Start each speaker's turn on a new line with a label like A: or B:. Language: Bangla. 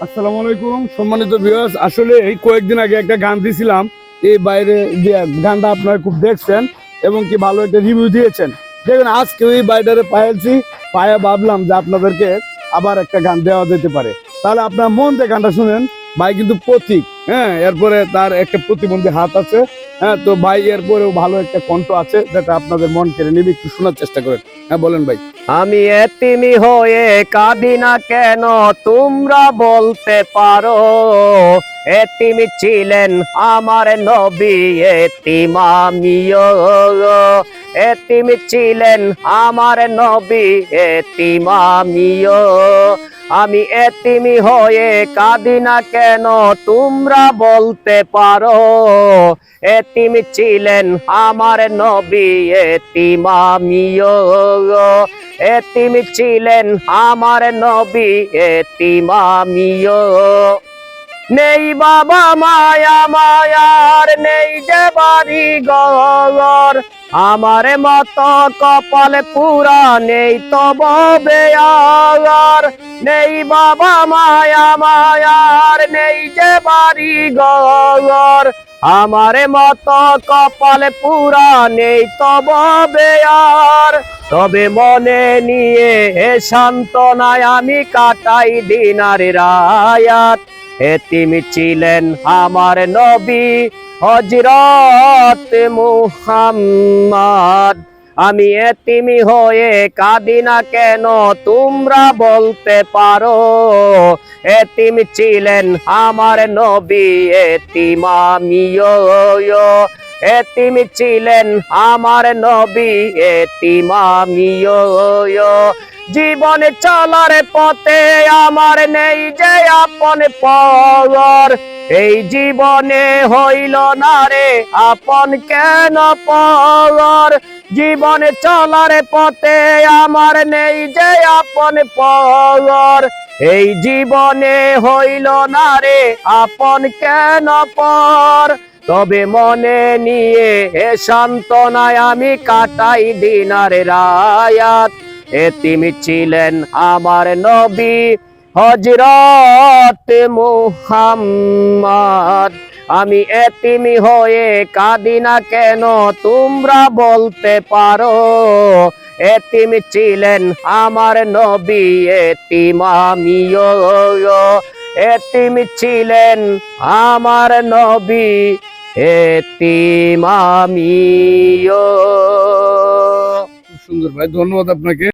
A: আসসালামু আলাইকুম সম্মানিত ভিউয়ার্স, আসলে এই কয়েকদিন আগে একটা গান দিয়েছিলাম। এই বাইরে যে গানটা আপনারা খুব দেখছেন এবং কি ভালো একটা রিভিউ দিয়েছেন। দেখুন আজকে ওই বাইরে পাইছি, পায়ে ভাবলাম যে আপনাদেরকে আবার একটা গান দেওয়া যেতে পারে। তাহলে আপনার মন দিয়ে গানটা শুনেন। ভাই কিন্তু প্রতীক, হ্যাঁ, এরপরে তার একটা প্রতিবন্ধী হাত আছে। হ্যাঁ, তো ভাই এরপরেও ভালো একটা কণ্ঠ আছে যেটা আপনাদের মন কেড়ে নিবে। একটু শোনার চেষ্টা করেন। হ্যাঁ বলেন ভাই।
B: আমি এতিমি হয়ে কাঁদি না কেন, তোমরা বলতে পারো। এতিমি ছিলেন আমার নবী, এতিম আমিও। এতিমি ছিলেন আমার নবী, এতিম আমিও। আমি এতিমি হয়ে কাঁদি না কেন, তোমরা বলতে পারো। এতিম ছিলেন আমার নবী, এতিম আমিও। এতিম ছিলেন আমার নবী, এতিম আমিও। নেই বাবা মায়া মায়ার, নেই যে বাড়ি ঘর। আমার মতো কপাল পুরা নেই তো বেয়ার। নেই বাবা মায়া মায়ার, নেই যে বাড়ি ঘর। আমার মতো কপাল পুরা নেই তো বেয়ার। তবে মনে নিয়ে সান্ত্বনায় আমি কাটাই দিনার রায়াত। এতিম ছিলেন আমার নবী হযরত মুহাম্মদ। আমি এতিমি হয়ে কাঁদি না কেন, তোমরা বলতে পারো। এতিম ছিলেন আমার নবী, এতিম আমিও। এতিম ছিলেন আমার নবী, এতিম আমিও। জীবনে চলার পথে আমার নেই যে আপন পর। এই জীবনে হইল না রে আপন কেন পর। জীবনে চলার পথে আমার নেই যে আপন পর। এই জীবনে হইল না রে আপন কেন পর। তবে মনে নিয়ে সান্ত্বনায় আমি কাটাই দিনার রায়াত। এতিম ছিলেন আমার নবী হযরত মুহাম্মদ। আমি এতিমি হয়ে কাঁদি না কেন, তোমরা বলতে পারো। এতিম ছিলেন আমার নবী, এতিম আমিও। এতিম ছিলেন আমার নবী, এতিম আমিও।
A: খুব সুন্দর ভাই, ধন্যবাদ আপনাকে।